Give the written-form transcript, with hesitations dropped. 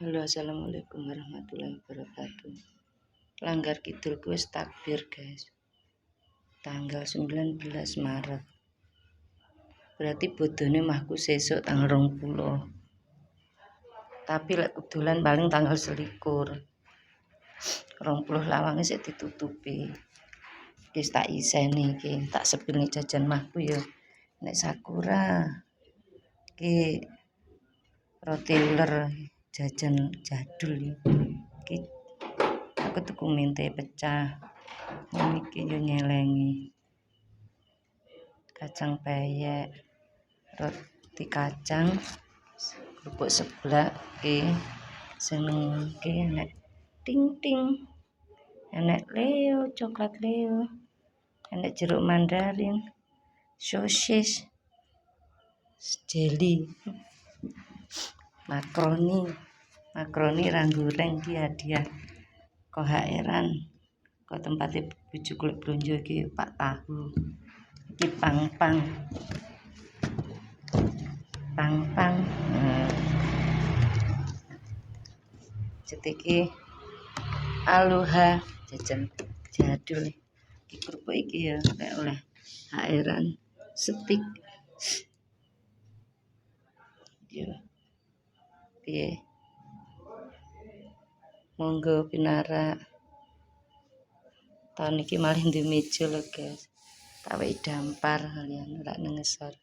Halo, assalamualaikum warahmatullahi wabarakatuh. Langgar kidul wis takbir guys, tanggal 19 Maret. Berarti bodone mahku sesuk tanggal 20. Tapi lek kebetulan paling tanggal 21. 20 lawange sik ditutupi. Wis tak iseni iki, tak sepilne jajan mahku ya. Nek Sakura iki roti uler jajan jadul iki. Aku tuku mente pecah. Iki yo nyelengi. Kacang peyek, roti kacang, kerupuk seblak iki. Seneng iki enek ting ting. Enek Leo, coklat Leo. Enek jeruk mandarin, sosis, jelly. Makroni ranggureng iki hadiah kok HR-an kok tempatnya bujuk lek blonjo iki Pak Tahu. Iki pang-pang. Iki Aloha jajan jadul. Iki kerupuk iki ya lek oleh HR-an stik. Yo. Piye? Monggo pinarak. Tahun iki malih di meja lho guys. Tak wei dampar kalian ora nang ngesor.